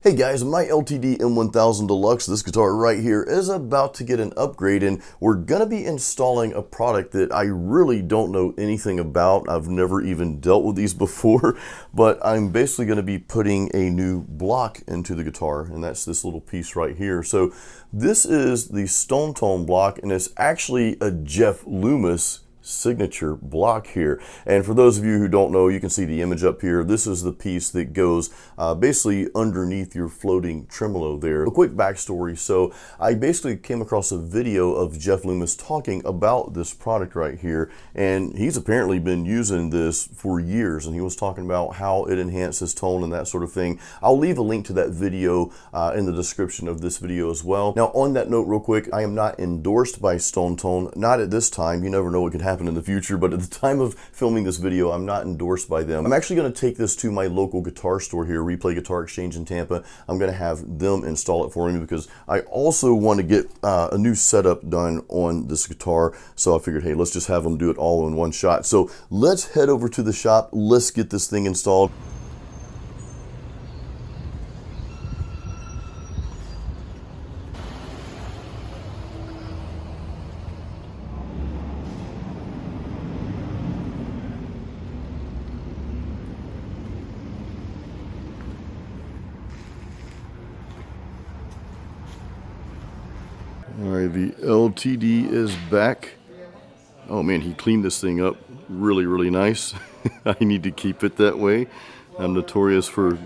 Hey guys, my LTD M-1000 Deluxe, this guitar right here, is about to get an upgrade, and we're going to be installing a product that I really don't know anything about. I've never even dealt with these before, but I'm basically going to be putting a new block into the guitar, and that's this little piece right here. So this is the Stone Tone block, and it's actually a Jeff Loomis Signature Block here. And for those of you who don't know, you can see the image up here. This is the piece that goes basically underneath your floating tremolo there. A quick backstory. So I basically came across a video of Jeff Loomis talking about this product right here, and he's apparently been using this for years, and he was talking about how it enhances tone and that sort of thing. I'll leave a link to that video in the description of this video as well. Now on that note, real quick, I am not endorsed by Stone Tone, not at this time. You never know what could happen in the future, but at the time of filming this video, I'm not endorsed by them. I'm actually going to take this to my local guitar store here, Replay Guitar Exchange in Tampa. I'm going to have them install it for me because I also want to get a new setup done on this guitar. So I figured, hey, let's just have them do it all in one shot. So let's head over to the shop. Let's get this thing installed. All right, the LTD is back. Oh man, he cleaned this thing up really, really nice. I need to keep it that way. I'm notorious for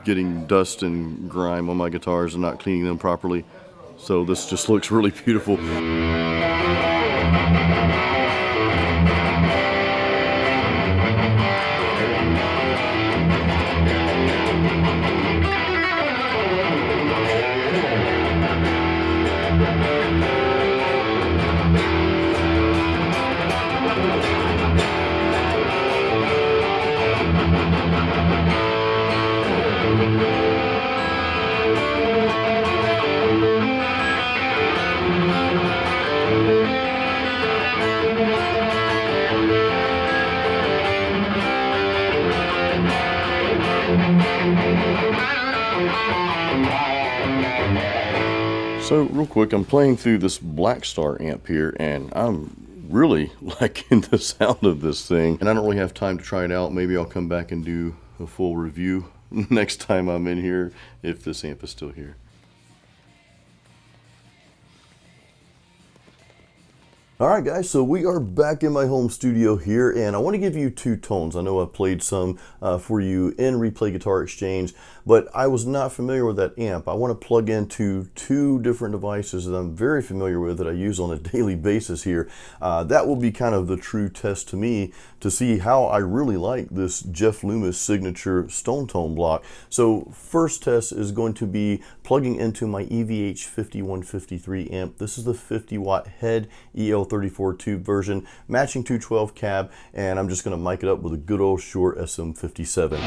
getting dust and grime on my guitars and not cleaning them properly. So this just looks really beautiful. So real quick, I'm playing through this Black Star amp here, and I'm really liking the sound of this thing. And I don't really have time to try it out. Maybe I'll come back and do a full review next time I'm in here, if this amp is still here. Alright guys, so we are back in my home studio here, and I want to give you two tones. I know I played some for you in Replay Guitar Exchange, but I was not familiar with that amp. I want to plug into two different devices that I'm very familiar with that I use on a daily basis here. That will be kind of the true test to me to see how I really like this Jeff Loomis Signature Stone Tone block. So first test is going to be plugging into my EVH 5153 amp. This is the 50 watt head EL34 tube version, matching 212 cab, and I'm just going to mic it up with a good old Shure SM57.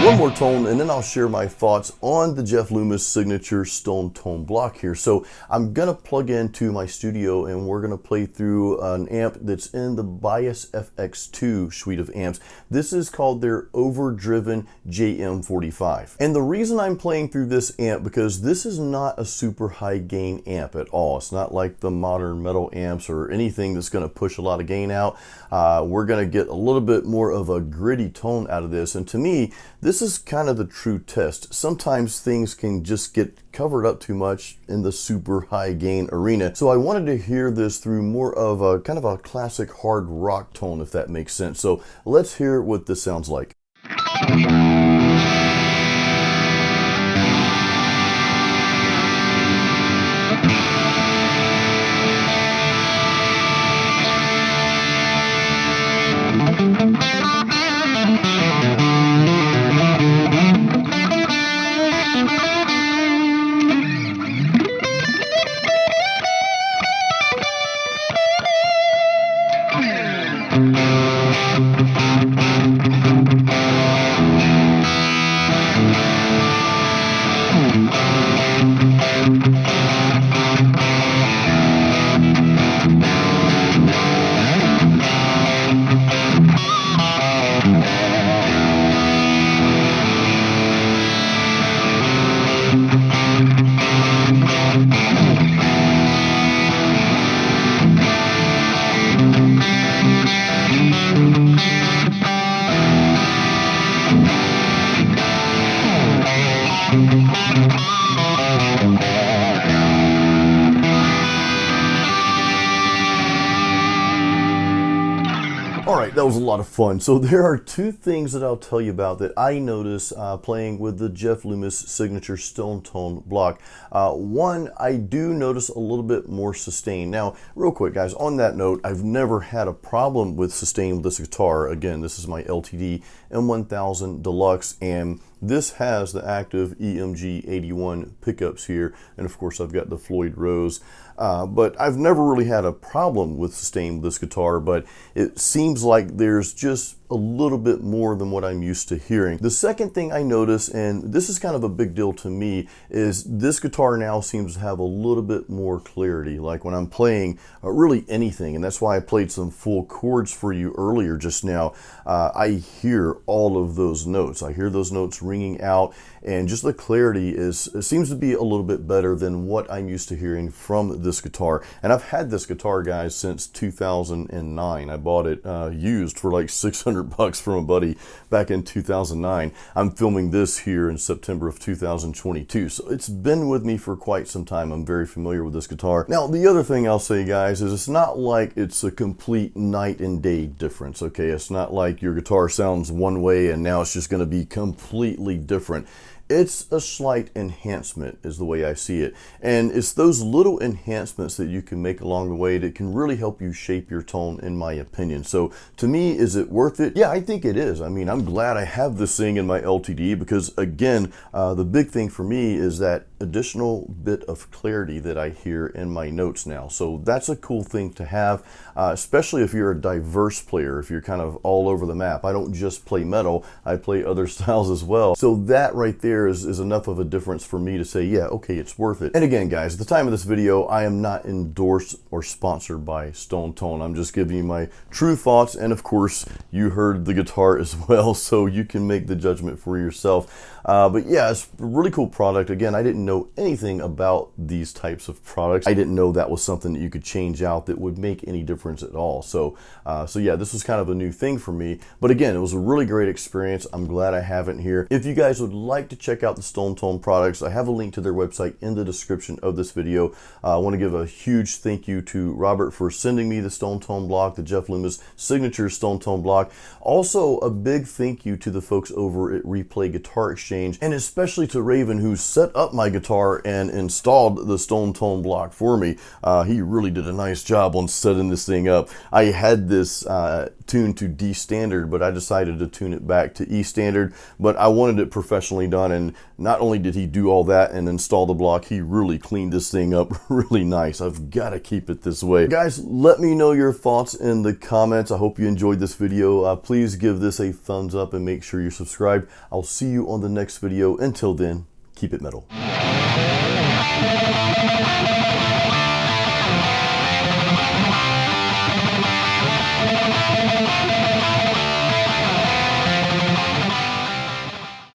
one more tone and then I'll share my thoughts on the Jeff Loomis Signature Stone Tone Block here. So I'm gonna plug into my studio and we're gonna play through an amp that's in the Bias FX2 suite of amps. This is called their Overdriven Jm45. And the reason I'm playing through this amp, because this is not a super high gain amp at all. It's not like the modern metal amps or anything that's gonna push a lot of gain out. We're gonna get a little bit more of a gritty tone out of this. And to me, this is kind of the true test. Sometimes things can just get covered up too much in the super high gain arena. So I wanted to hear this through more of a kind of a classic hard rock tone, if that makes sense. So let's hear what this sounds like. Alright, that was a lot of fun. So there are two things that I'll tell you about that I notice playing with the Jeff Loomis Signature Stone Tone Block. One, I do notice a little bit more sustain. Now, real quick guys, on that note, I've never had a problem with sustain with this guitar. Again, this is my LTD M-1000 Deluxe, and this has the active EMG 81 pickups here, and of course I've got the Floyd Rose. But I've never really had a problem with sustain with this guitar, but it seems like there's just a little bit more than what I'm used to hearing. The second thing I notice, and this is kind of a big deal to me, is this guitar now seems to have a little bit more clarity. Like when I'm playing really anything, and that's why I played some full chords for you earlier just now, I hear all of those notes. I hear those notes ringing out, and just the clarity seems to be a little bit better than what I'm used to hearing from this guitar. And I've had this guitar, guys, since 2009. I bought it used for like $600 from a buddy back in 2009. I'm filming this here in September of 2022, so it's been with me for quite some time. I'm very familiar with this guitar. Now, the other thing I'll say, guys, is it's not like it's a complete night and day difference, okay? It's not like your guitar sounds one way and now it's just going to be completely different. It's a slight enhancement is the way I see it. And it's those little enhancements that you can make along the way that can really help you shape your tone, in my opinion. So to me, is it worth it? Yeah, I think it is. I mean, I'm glad I have this thing in my LTD because, again, the big thing for me is that additional bit of clarity that I hear in my notes now. So that's a cool thing to have, especially if you're a diverse player, if you're kind of all over the map. I don't just play metal, I play other styles as well. So that right there is enough of a difference for me to say, yeah, okay, it's worth it. And again, guys, at the time of this video, I am not endorsed or sponsored by Stone Tone. I'm just giving you my true thoughts, and of course, you heard the guitar as well, so you can make the judgment for yourself. But yeah, it's a really cool product. Again, I didn't know anything about these types of products. I didn't know that was something that you could change out that would make any difference at all. So yeah, this was kind of a new thing for me. But again, it was a really great experience. I'm glad I have it here. If you guys would like to check out the Stone Tone products, I have a link to their website in the description of this video. I want to give a huge thank you to Robert for sending me the Stone Tone block, the Jeff Loomis Signature Stone Tone block. Also, a big thank you to the folks over at Replay Guitar Exchange, and especially to Raven, who set up my guitar and installed the Stone Tone block for me. He really did a nice job on setting this thing up. I had this tuned to D standard, but I decided to tune it back to E standard. But I wanted it professionally done, and not only did he do all that and install the block, he really cleaned this thing up really nice. I've got to keep it this way. Guys, let me know your thoughts in the comments. I hope you enjoyed this video. Please give this a thumbs up and make sure you're subscribed. I'll see you on the next video. Until then, keep it metal.